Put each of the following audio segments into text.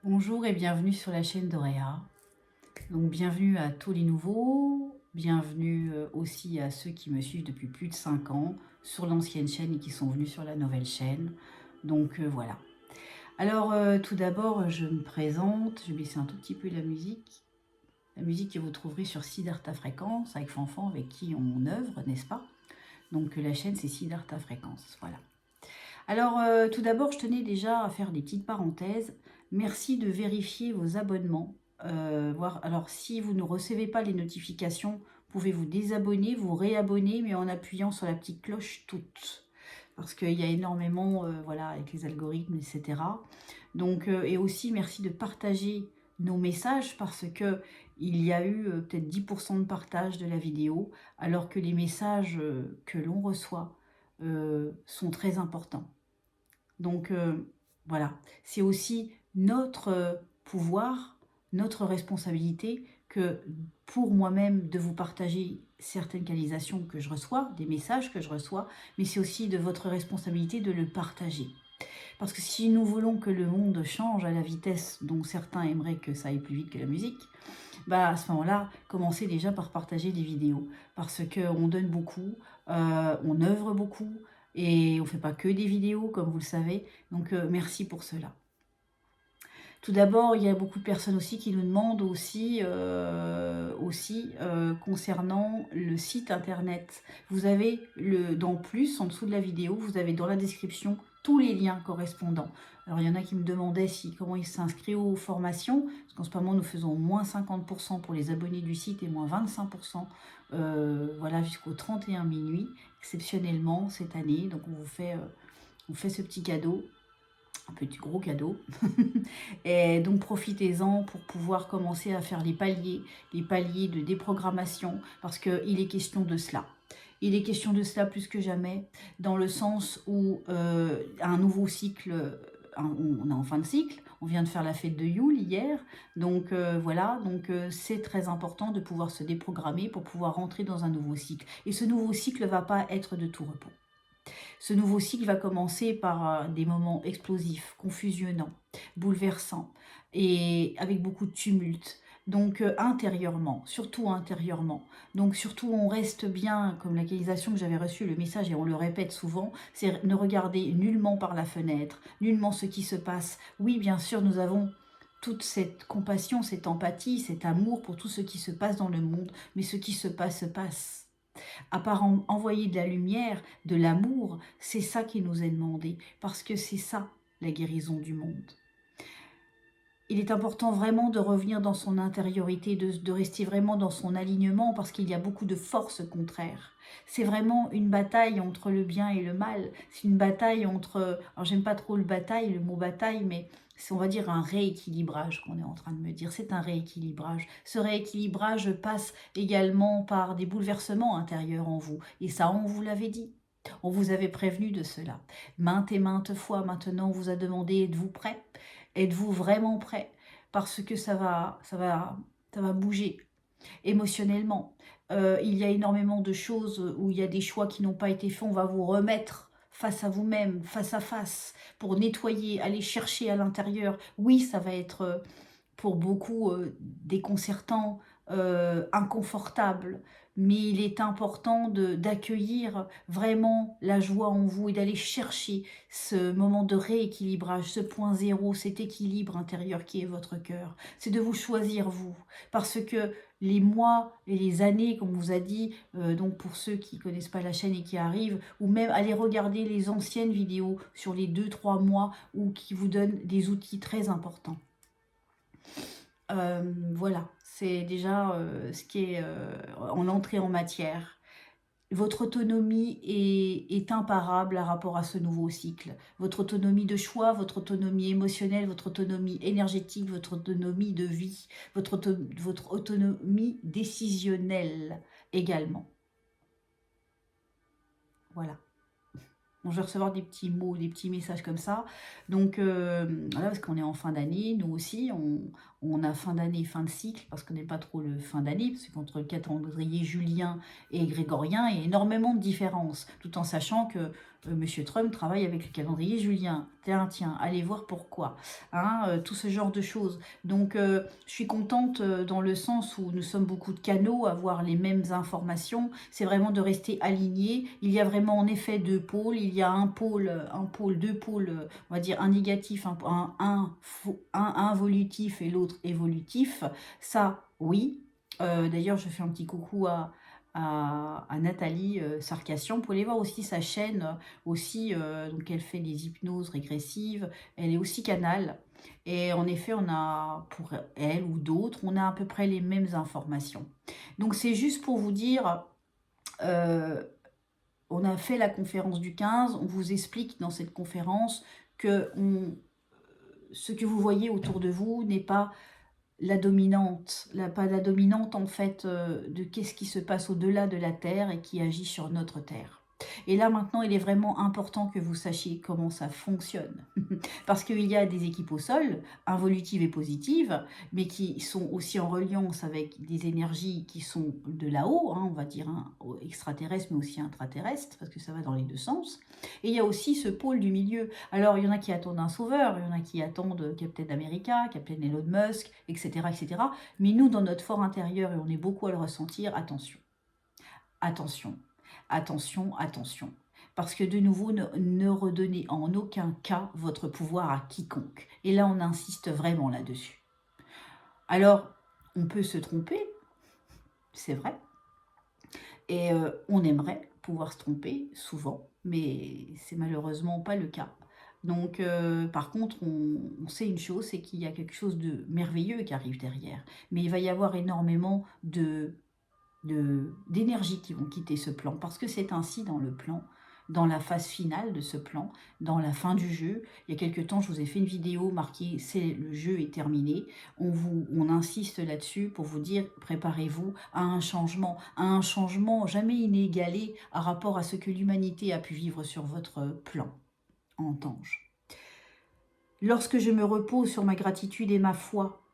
Bonjour et bienvenue sur la chaîne d'Auréa. Donc bienvenue à tous les nouveaux, bienvenue aussi à ceux qui me suivent depuis plus de 5 ans sur l'ancienne chaîne et qui sont venus sur la nouvelle chaîne. Donc voilà. Alors tout d'abord je me présente, je vais baisser un tout petit peu la musique. La musique que vous trouverez sur Siddhartha Fréquence avec Fanfan avec qui on œuvre, n'est-ce pas? Donc la chaîne c'est Siddhartha Fréquence, voilà. Alors, tout d'abord, je tenais déjà à faire des petites parenthèses. Merci de vérifier vos abonnements. Alors, si vous ne recevez pas les notifications, vous pouvez vous désabonner, vous réabonner, mais en appuyant sur la petite cloche toute. Parce qu'il y a énormément, voilà, avec les algorithmes, etc. Donc, et aussi, merci de partager nos messages parce que il y a eu peut-être 10% de partage de la vidéo, alors que les messages que l'on reçoit sont très importants. Donc voilà, c'est aussi notre pouvoir, notre responsabilité que pour moi-même de vous partager certaines canalisations que je reçois, des messages que je reçois, mais c'est aussi de votre responsabilité de le partager. Parce que si nous voulons que le monde change à la vitesse dont certains aimeraient que ça aille plus vite que la musique, bah à ce moment-là, commencez déjà par partager des vidéos. Parce qu'on donne beaucoup, on œuvre beaucoup, et on ne fait pas que des vidéos, comme vous le savez. Donc, merci pour cela. Tout d'abord, il y a beaucoup de personnes aussi qui nous demandent aussi, concernant le site internet. Vous avez dans plus, en dessous de la vidéo, vous avez dans la description tous les liens correspondants. Alors, il y en a qui me demandaient comment ils s'inscrivent aux formations, parce qu'en ce moment, nous faisons moins 50% pour les abonnés du site et moins 25%, voilà, jusqu'au 31 minuit, exceptionnellement cette année. Donc, on fait ce petit cadeau, un petit gros cadeau. Et donc profitez-en pour pouvoir commencer à faire les paliers de déprogrammation, parce qu'il est question de cela. Il est question de cela plus que jamais, dans le sens où un nouveau cycle, on est en fin de cycle, on vient de faire la fête de Yule hier, donc voilà, donc c'est très important de pouvoir se déprogrammer pour pouvoir rentrer dans un nouveau cycle. Et ce nouveau cycle ne va pas être de tout repos. Ce nouveau cycle va commencer par des moments explosifs, confusionnants, bouleversants et avec beaucoup de tumulte. Donc intérieurement, surtout intérieurement. Donc surtout on reste bien, comme la canalisation que j'avais reçue, le message, et on le répète souvent, c'est ne regarder nullement par la fenêtre, nullement ce qui se passe. Oui, bien sûr, nous avons toute cette compassion, cette empathie, cet amour pour tout ce qui se passe dans le monde, mais ce qui se passe se passe. À part envoyer de la lumière, de l'amour, c'est ça qui nous est demandé, parce que c'est ça la guérison du monde. Il est important vraiment de revenir dans son intériorité, de rester vraiment dans son alignement, parce qu'il y a beaucoup de forces contraires. C'est vraiment une bataille entre le bien et le mal. C'est une bataille entre... Alors j'aime pas trop le mot bataille, mais c'est, on va dire, un rééquilibrage qu'on est en train de me dire. C'est un rééquilibrage. Ce rééquilibrage passe également par des bouleversements intérieurs en vous. Et ça, on vous l'avait dit. On vous avait prévenu de cela. Maintes et maintes fois, maintenant, on vous a demandé, êtes-vous prêt? Êtes-vous vraiment prêt? Parce que ça va bouger émotionnellement. Il y a énormément de choses où il y a des choix qui n'ont pas été faits. On va vous remettre face à vous-même, face à face, pour nettoyer, aller chercher à l'intérieur. Oui, ça va être pour beaucoup déconcertant, inconfortable, mais il est important d'accueillir vraiment la joie en vous et d'aller chercher ce moment de rééquilibrage, ce point zéro, cet équilibre intérieur qui est votre cœur. C'est de vous choisir vous, parce que les mois et les années, comme on vous a dit, donc pour ceux qui ne connaissent pas la chaîne et qui arrivent, ou même aller regarder les anciennes vidéos sur les 2-3 mois, ou qui vous donnent des outils très importants. Voilà, c'est déjà ce qui est en entrée en matière. Votre autonomie est imparable par rapport à ce nouveau cycle. Votre autonomie de choix, votre autonomie émotionnelle, votre autonomie énergétique, votre autonomie de vie, votre autonomie décisionnelle également. Voilà. Bon, je vais recevoir des petits mots, des petits messages comme ça. Donc, voilà, parce qu'on est en fin d'année, nous aussi, on a fin d'année, fin de cycle, parce qu'on n'est pas trop le fin d'année, parce qu'entre le calendrier julien et grégorien, il y a énormément de différences, tout en sachant que Monsieur Trump travaille avec le calendrier julien. Tiens, allez voir pourquoi. Hein, tout ce genre de choses. Donc, je suis contente dans le sens où nous sommes beaucoup de canaux à avoir les mêmes informations. C'est vraiment de rester alignés. Il y a vraiment en effet deux pôles. Il y a un pôle, deux pôles, on va dire un négatif, un involutif et l'autre évolutif. Ça, oui. D'ailleurs, je fais un petit coucou à Nathalie Sarkassian. Vous pouvez aller voir aussi sa chaîne, aussi, donc elle fait des hypnoses régressives, elle est aussi canal. Et en effet, on a, pour elle ou d'autres, on a à peu près les mêmes informations. Donc c'est juste pour vous dire, on a fait la conférence du 15, on vous explique dans cette conférence que ce que vous voyez autour de vous n'est pas la dominante, pas la dominante en fait de qu'est-ce qui se passe au-delà de la Terre et qui agit sur notre Terre. Et là maintenant, il est vraiment important que vous sachiez comment ça fonctionne. Parce qu'il y a des équipes au sol, involutives et positives, mais qui sont aussi en reliance avec des énergies qui sont de là-haut, hein, on va dire extraterrestres, mais aussi intraterrestres, parce que ça va dans les deux sens. Et il y a aussi ce pôle du milieu. Alors, il y en a qui attendent un sauveur, il y en a qui attendent Captain America, Captain Elon Musk, etc., etc. Mais nous, dans notre fort intérieur, et on est beaucoup à le ressentir, attention. Attention, attention, attention. Parce que de nouveau, ne redonnez en aucun cas votre pouvoir à quiconque. Et là, on insiste vraiment là-dessus. Alors, on peut se tromper, c'est vrai. Et on aimerait pouvoir se tromper souvent, mais c'est malheureusement pas le cas. Donc, par contre, on sait une chose, c'est qu'il y a quelque chose de merveilleux qui arrive derrière. Mais il va y avoir énormément d'énergie qui vont quitter ce plan, parce que c'est ainsi dans le plan, dans la phase finale de ce plan, dans la fin du jeu. Il y a quelques temps, je vous ai fait une vidéo marquée « le jeu est terminé ». On insiste là-dessus pour vous dire « préparez-vous à un changement jamais inégalé à rapport à ce que l'humanité a pu vivre sur votre plan en Tange. Lorsque je me repose sur ma gratitude et ma foi,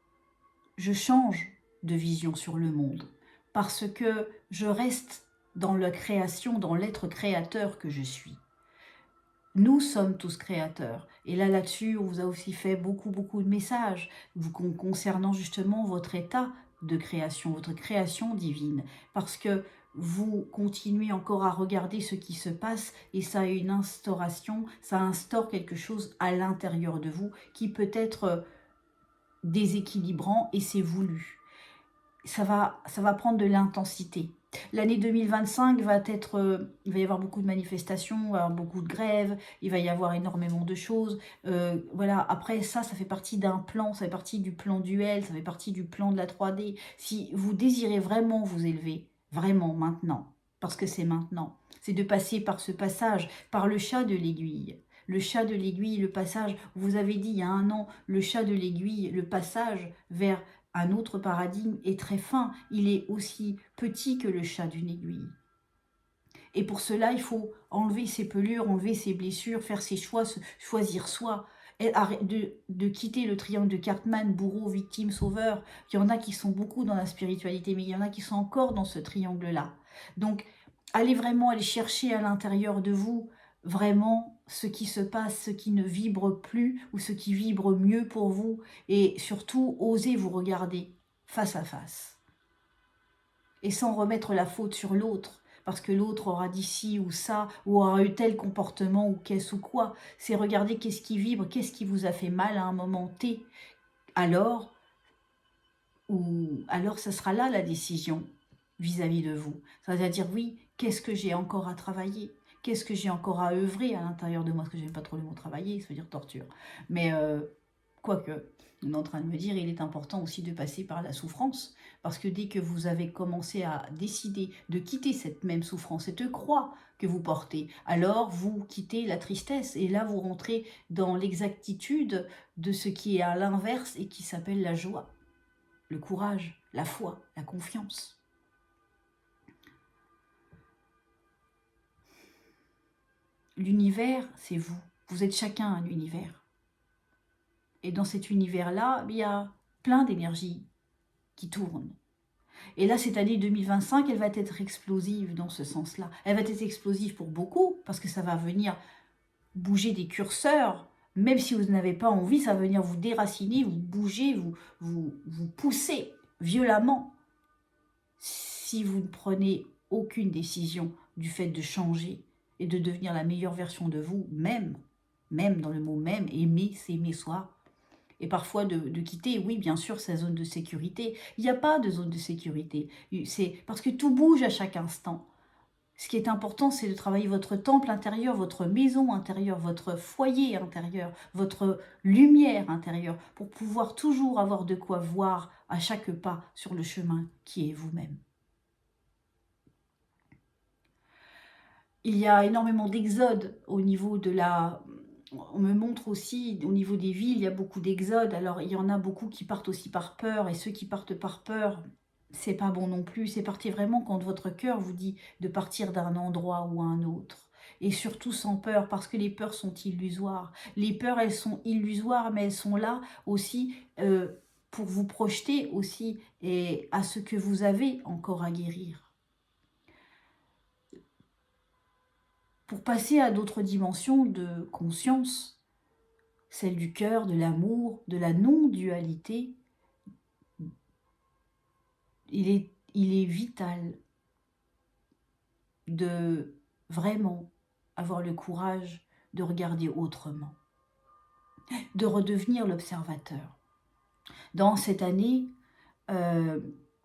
je change de vision sur le monde, parce que je reste dans la création, dans l'être créateur que je suis. Nous sommes tous créateurs. Et là-dessus, on vous a aussi fait beaucoup de messages concernant justement votre état de création, votre création divine. Parce que vous continuez encore à regarder ce qui se passe et ça a une instauration, ça instaure quelque chose à l'intérieur de vous qui peut être déséquilibrant et c'est voulu. Ça va prendre de l'intensité. L'année 2025 va être, il va y avoir beaucoup de manifestations, il va y avoir beaucoup de grèves, il va y avoir énormément de choses. Voilà, après ça fait partie d'un plan, ça fait partie du plan duel, ça fait partie du plan de la 3D. Si vous désirez vraiment vous élever, vraiment maintenant, parce que c'est maintenant, c'est de passer par ce passage, par le chat de l'aiguille. Le chat de l'aiguille, le passage, vous avez dit il y a un an, le chat de l'aiguille, le passage vers un autre paradigme est très fin, il est aussi petit que le chat d'une aiguille. Et pour cela, il faut enlever ses pelures, enlever ses blessures, faire ses choix, choisir soi, et de quitter le triangle de Cartman, bourreau, victime, sauveur. Il y en a qui sont beaucoup dans la spiritualité, mais il y en a qui sont encore dans ce triangle-là. Donc, allez vraiment aller chercher à l'intérieur de vous vraiment ce qui se passe, ce qui ne vibre plus ou ce qui vibre mieux pour vous. Et surtout, osez vous regarder face à face. Et sans remettre la faute sur l'autre, parce que l'autre aura dit ci ou ça, ou aura eu tel comportement, ou qu'est-ce ou quoi. C'est regarder qu'est-ce qui vibre, qu'est-ce qui vous a fait mal à un moment T. Alors ça sera là la décision vis-à-vis de vous. Ça veut dire, oui, qu'est-ce que j'ai encore à travailler? Qu'est-ce que j'ai encore à œuvrer à l'intérieur de moi? Parce que j'aime pas trop le mot travailler, ça veut dire torture. Mais quoique, on est en train de me dire, il est important aussi de passer par la souffrance. Parce que dès que vous avez commencé à décider de quitter cette même souffrance, cette croix que vous portez, alors vous quittez la tristesse. Et là, vous rentrez dans l'exactitude de ce qui est à l'inverse et qui s'appelle la joie, le courage, la foi, la confiance. L'univers, c'est vous. Vous êtes chacun un univers. Et dans cet univers-là, il y a plein d'énergies qui tournent. Et là, cette année 2025, elle va être explosive dans ce sens-là. Elle va être explosive pour beaucoup, parce que ça va venir bouger des curseurs. Même si vous n'avez pas envie, ça va venir vous déraciner, vous bouger, vous pousser violemment. Si vous ne prenez aucune décision du fait de changer et de devenir la meilleure version de vous, même dans le mot même, aimer, s'aimer soi, et parfois de quitter, oui, bien sûr, sa zone de sécurité. Il n'y a pas de zone de sécurité. C'est parce que tout bouge à chaque instant. Ce qui est important, c'est de travailler votre temple intérieur, votre maison intérieure, votre foyer intérieur, votre lumière intérieure, pour pouvoir toujours avoir de quoi voir à chaque pas sur le chemin qui est vous-même. Il y a énormément d'exodes au niveau de la... On me montre aussi, au niveau des villes, il y a beaucoup d'exodes. Alors, il y en a beaucoup qui partent aussi par peur. Et ceux qui partent par peur, c'est pas bon non plus. C'est partir vraiment quand votre cœur vous dit de partir d'un endroit ou à un autre. Et surtout sans peur, parce que les peurs sont illusoires. Les peurs, elles sont illusoires, mais elles sont là aussi pour vous projeter aussi et à ce que vous avez encore à guérir. Pour passer à d'autres dimensions de conscience, celle du cœur, de l'amour, de la non-dualité, il est vital de vraiment avoir le courage de regarder autrement, de redevenir l'observateur. Dans cette année,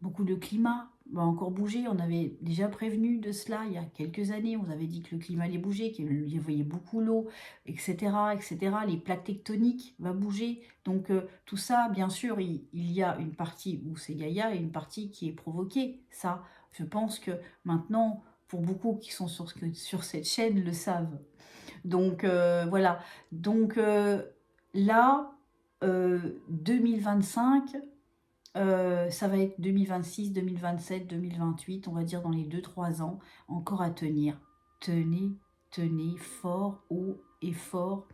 beaucoup de climat va encore bouger. On avait déjà prévenu de cela il y a quelques années. On avait dit que le climat allait bouger, qu'il y voyait beaucoup l'eau, etc., etc. Les plaques tectoniques vont bouger. Donc tout ça, bien sûr, il y a une partie où c'est Gaïa et une partie qui est provoquée. Ça, je pense que maintenant, pour beaucoup qui sont sur cette chaîne, le savent. Donc voilà. Donc là, 2025... ça va être 2026, 2027, 2028, on va dire dans les 2-3 ans, encore à tenir. Tenez fort, haut et fort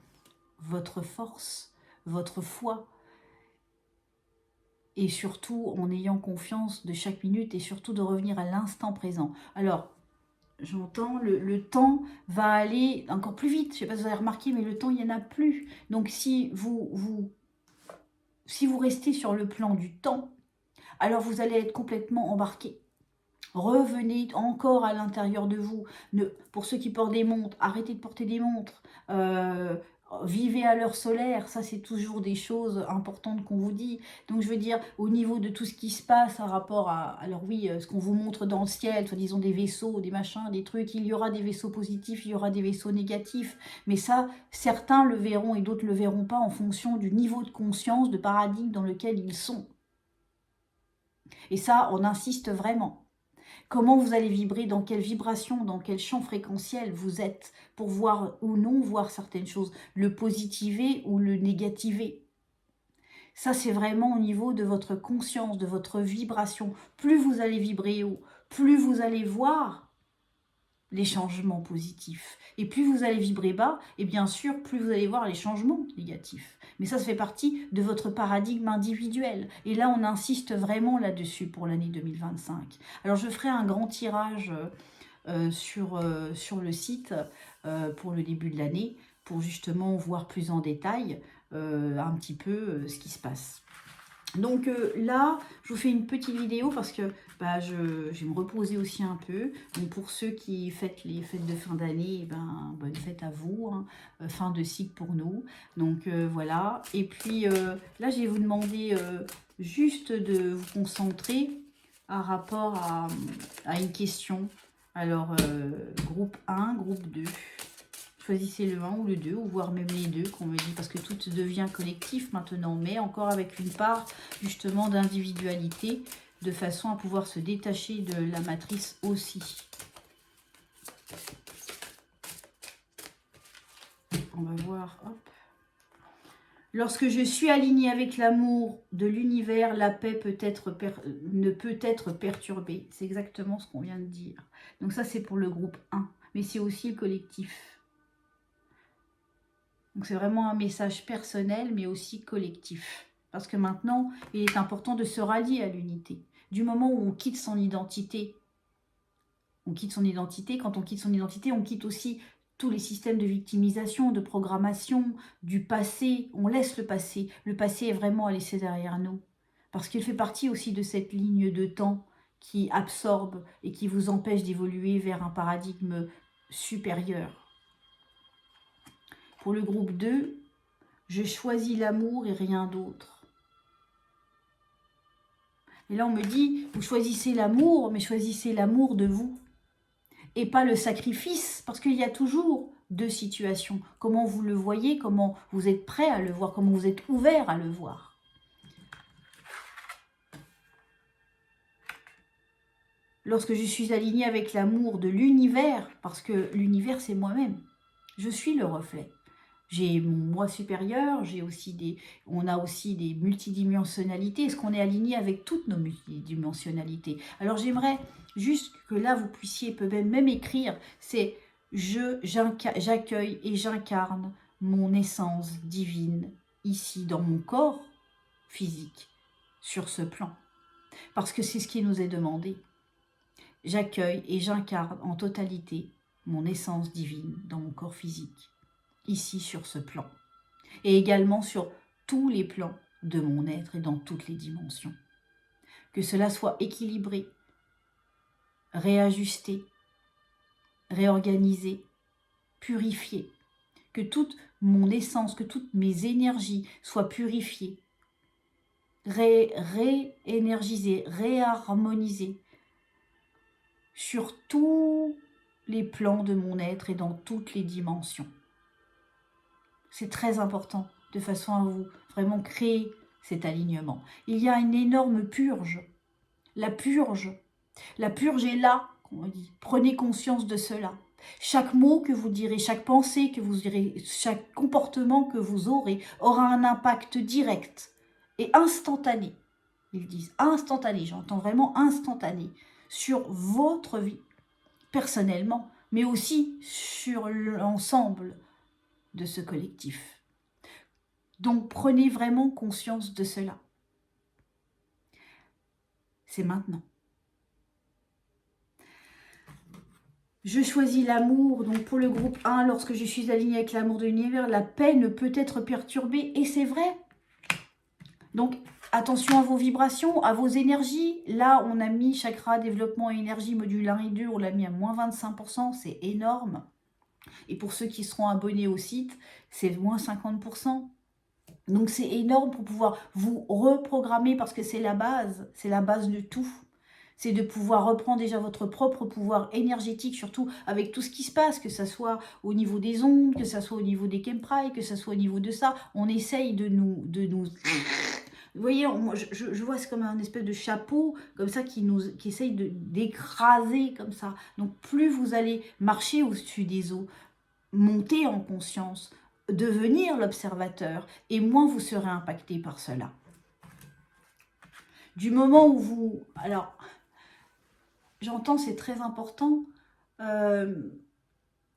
votre force, votre foi. Et surtout en ayant confiance de chaque minute et surtout de revenir à l'instant présent. Alors, j'entends, le temps va aller encore plus vite. Je ne sais pas si vous avez remarqué, mais le temps, il n'y en a plus. Donc si vous restez sur le plan du temps, alors vous allez être complètement embarqué. Revenez encore à l'intérieur de vous. Pour ceux qui portent des montres, arrêtez de porter des montres. Vivez à l'heure solaire, ça c'est toujours des choses importantes qu'on vous dit. Donc je veux dire, au niveau de tout ce qui se passe en rapport à, alors oui, ce qu'on vous montre dans le ciel, soi-disant des vaisseaux, des machins, des trucs, il y aura des vaisseaux positifs, il y aura des vaisseaux négatifs. Mais ça, certains le verront et d'autres ne le verront pas en fonction du niveau de conscience, de paradigme dans lequel ils sont. Et ça, on insiste vraiment. Comment vous allez vibrer, dans quelle vibration, dans quel champ fréquentiel vous êtes pour voir ou non voir certaines choses, le positiver ou le négativer. Ça, c'est vraiment au niveau de votre conscience, de votre vibration. Plus vous allez vibrer haut, plus vous allez voir les changements positifs. Et plus vous allez vibrer bas, et bien sûr, plus vous allez voir les changements négatifs. Mais ça fait partie de votre paradigme individuel. Et là, on insiste vraiment là-dessus pour l'année 2025. Alors, je ferai un grand tirage sur le site pour le début de l'année, pour justement voir plus en détail un petit peu ce qui se passe. Donc là, je vous fais une petite vidéo parce que je vais me reposer aussi un peu. Donc pour ceux qui fêtent les fêtes de fin d'année, bonne fête à vous, hein, fin de cycle pour nous. Donc voilà. Et puis là, je vais vous demander juste de vous concentrer par rapport à une question. Alors, groupe 1, groupe 2. Choisissez le 1 ou le 2, ou voire même les deux, qu'on me dit, parce que tout devient collectif maintenant, mais encore avec une part justement d'individualité, de façon à pouvoir se détacher de la matrice aussi. On va voir, hop. Lorsque je suis alignée avec l'amour de l'univers, la paix ne peut être perturbée. C'est exactement ce qu'on vient de dire. Donc ça, c'est pour le groupe 1, mais c'est aussi le collectif. Donc c'est vraiment un message personnel, mais aussi collectif. Parce que maintenant, il est important de se rallier à l'unité. Du moment où on quitte son identité, quand on quitte son identité, on quitte aussi tous les systèmes de victimisation, de programmation, du passé. On laisse le passé. Le passé est vraiment à laisser derrière nous. Parce qu'il fait partie aussi de cette ligne de temps qui absorbe et qui vous empêche d'évoluer vers un paradigme supérieur. Pour le groupe 2, je choisis l'amour et rien d'autre. Et là, on me dit, vous choisissez l'amour, mais choisissez l'amour de vous. Et pas le sacrifice, parce qu'il y a toujours deux situations. Comment vous le voyez, comment vous êtes prêt à le voir, comment vous êtes ouvert à le voir. Lorsque je suis alignée avec l'amour de l'univers, parce que l'univers c'est moi-même, je suis le reflet. J'ai mon moi supérieur, on a aussi des multidimensionnalités. Est-ce qu'on est aligné avec toutes nos multidimensionnalités? Alors j'aimerais juste que là vous puissiez même écrire, c'est j'accueille et j'incarne mon essence divine ici dans mon corps physique, sur ce plan. Parce que c'est ce qui nous est demandé. J'accueille et j'incarne en totalité mon essence divine dans mon corps physique, ici sur ce plan, et également sur tous les plans de mon être et dans toutes les dimensions. Que cela soit équilibré, réajusté, réorganisé, purifié, que toute mon essence, que toutes mes énergies soient purifiées, réénergisées, réharmonisées, sur tous les plans de mon être et dans toutes les dimensions. C'est très important, de façon à vous vraiment créer cet alignement. Il y a une énorme purge. La purge est là, comme on dit. Prenez conscience de cela. Chaque mot que vous direz, chaque pensée que vous direz, chaque comportement que vous aurez aura un impact direct et instantané. Ils disent instantané, j'entends vraiment instantané, sur votre vie, personnellement, mais aussi sur l'ensemble de ce collectif. Donc prenez vraiment conscience de cela. C'est maintenant. Je choisis l'amour, donc pour le groupe 1, lorsque je suis alignée avec l'amour de l'univers, la paix ne peut être perturbée, et c'est vrai. Donc attention à vos vibrations, à vos énergies. Là, on a mis chakra, développement et énergie, module 1 et 2, on l'a mis à moins 25%, c'est énorme. Et pour ceux qui seront abonnés au site, c'est moins 50%. Donc c'est énorme pour pouvoir vous reprogrammer, parce que c'est la base de tout. C'est de pouvoir reprendre déjà votre propre pouvoir énergétique, surtout avec tout ce qui se passe, que ce soit au niveau des ondes, que ce soit au niveau des chemtrails, que ce soit au niveau de ça. On essaye de nous... Vous voyez, je vois c'est comme un espèce de chapeau, comme ça, qui essaye d'écraser comme ça. Donc plus vous allez marcher au-dessus des eaux, monter en conscience, devenir l'observateur, et moins vous serez impacté par cela. Du moment où vous... Alors, j'entends, c'est très important.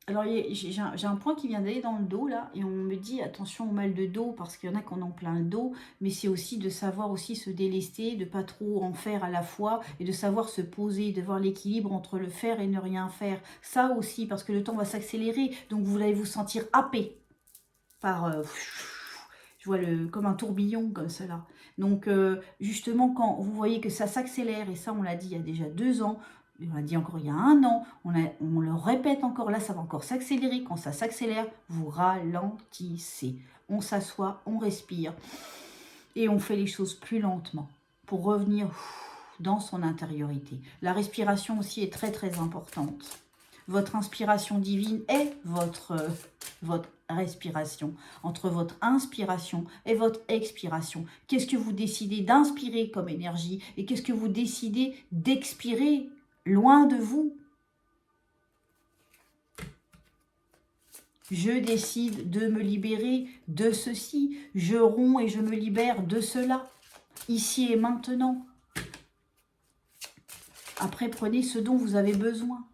Alors, j'ai un point qui vient d'aller dans le dos, là, et on me dit, attention au mal de dos, parce qu'il y en a qui en ont plein le dos, mais c'est aussi de savoir aussi se délester, de pas trop en faire à la fois, et de savoir se poser, de voir l'équilibre entre le faire et ne rien faire. Ça aussi, parce que le temps va s'accélérer, donc vous allez vous sentir happé par... je vois comme un tourbillon, comme cela. Donc, justement, quand vous voyez que ça s'accélère, et ça, on l'a dit il y a déjà 2 ans, on l'a dit encore il y a 1 an, on le répète encore, là, ça va encore s'accélérer. Quand ça s'accélère, vous ralentissez. On s'assoit, on respire, et on fait les choses plus lentement, pour revenir dans son intériorité. La respiration aussi est très, très importante. Votre inspiration divine est votre respiration. Entre votre inspiration et votre expiration, qu'est-ce que vous décidez d'inspirer comme énergie et qu'est-ce que vous décidez d'expirer loin de vous? Je décide de me libérer de ceci. Je romps et je me libère de cela. Ici et maintenant. Après, prenez ce dont vous avez besoin.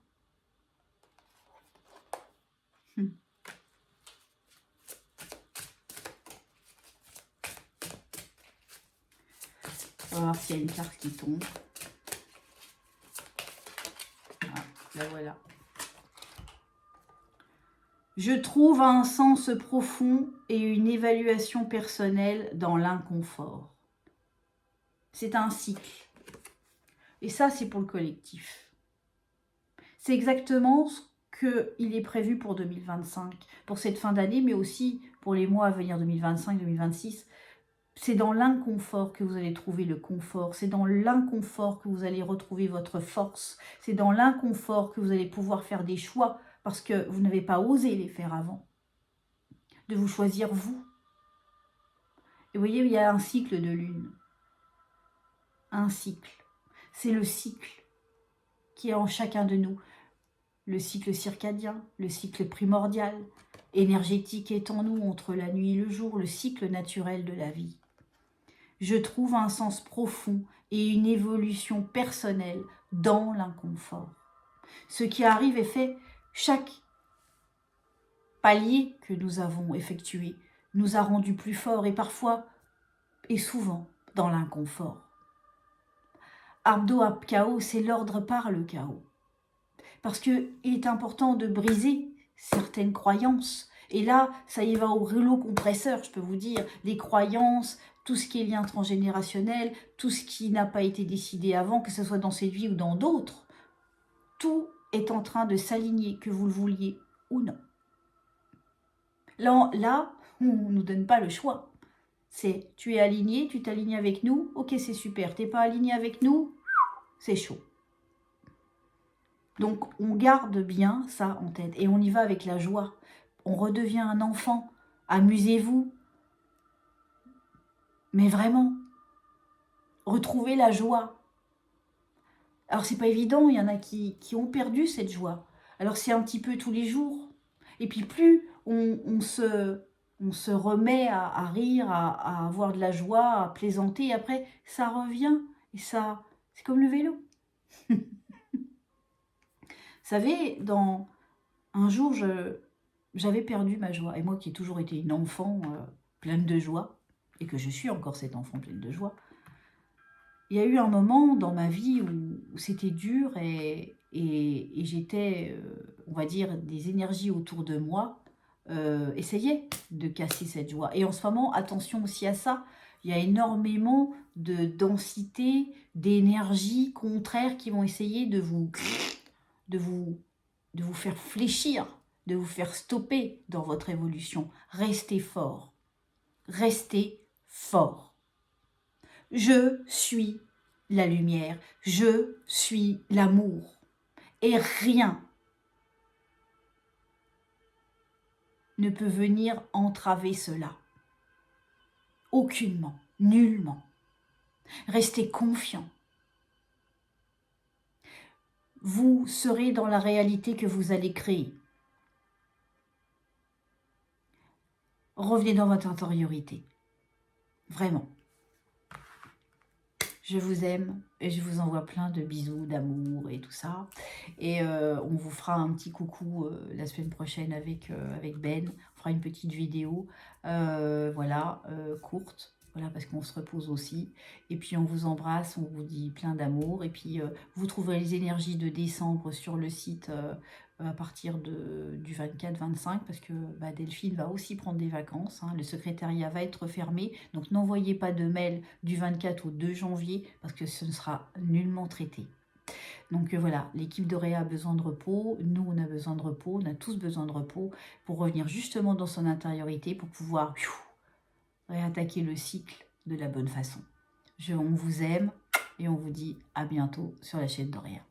On va voir s'il y a une carte qui tombe. La voilà. Je trouve un sens profond et une évaluation personnelle dans l'inconfort. C'est un cycle. Et ça, c'est pour le collectif. C'est exactement ce qu'il est prévu pour 2025, pour cette fin d'année, mais aussi pour les mois à venir, 2025-2026. C'est dans l'inconfort que vous allez trouver le confort. C'est dans l'inconfort que vous allez retrouver votre force. C'est dans l'inconfort que vous allez pouvoir faire des choix parce que vous n'avez pas osé les faire avant. De vous choisir vous. Et vous voyez, il y a un cycle de lune. Un cycle. C'est le cycle qui est en chacun de nous. Le cycle circadien, le cycle primordial, énergétique est en nous entre la nuit et le jour, le cycle naturel de la vie. Je trouve un sens profond et une évolution personnelle dans l'inconfort. Ce qui arrive est fait, chaque palier que nous avons effectué nous a rendus plus forts et parfois et souvent dans l'inconfort. Abdo ab chaos, c'est l'ordre par le chaos. Parce qu'il est important de briser certaines croyances. Et là, ça y va au rouleau compresseur, je peux vous dire. Les croyances, tout ce qui est lien transgénérationnel, tout ce qui n'a pas été décidé avant, que ce soit dans cette vie ou dans d'autres, tout est en train de s'aligner, que vous le vouliez ou non. Là, on ne nous donne pas le choix. C'est, tu es aligné, tu t'alignes avec nous, ok, c'est super. Tu n'es pas aligné avec nous, c'est chaud. Donc, on garde bien ça en tête et on y va avec la joie. On redevient un enfant. Amusez-vous. Mais vraiment, retrouvez la joie. Alors, c'est pas évident, il y en a qui ont perdu cette joie. Alors, c'est un petit peu tous les jours. Et puis, plus on se remet à rire, à avoir de la joie, à plaisanter, et après, ça revient. Et ça, c'est comme le vélo. Vous savez, un jour, j'avais perdu ma joie. Et moi qui ai toujours été une enfant pleine de joie, et que je suis encore cette enfant pleine de joie, il y a eu un moment dans ma vie où c'était dur et j'étais, on va dire, des énergies autour de moi essayaient de casser cette joie. Et en ce moment, attention aussi à ça, il y a énormément de densité, d'énergie contraires qui vont essayer de vous faire fléchir, de vous faire stopper dans votre évolution. Restez fort. Restez fort. Je suis la lumière. Je suis l'amour. Et rien ne peut venir entraver cela. Aucunement, nullement. Restez confiants. Vous serez dans la réalité que vous allez créer. Revenez dans votre intériorité. Vraiment. Je vous aime et je vous envoie plein de bisous, d'amour et tout ça. Et on vous fera un petit coucou la semaine prochaine avec Ben. On fera une petite vidéo, voilà, courte. Voilà, parce qu'on se repose aussi. Et puis, on vous embrasse, on vous dit plein d'amour. Et puis, vous trouverez les énergies de décembre sur le site à partir du 24-25, parce que Delphine va aussi prendre des vacances. Hein. Le secrétariat va être fermé. Donc, n'envoyez pas de mail du 24 au 2 janvier, parce que ce ne sera nullement traité. Donc voilà, l'équipe de Réa a besoin de repos, nous on a besoin de repos, on a tous besoin de repos pour revenir justement dans son intériorité, pour pouvoir réattaquer le cycle de la bonne façon. On vous aime et on vous dit à bientôt sur la chaîne de Réa.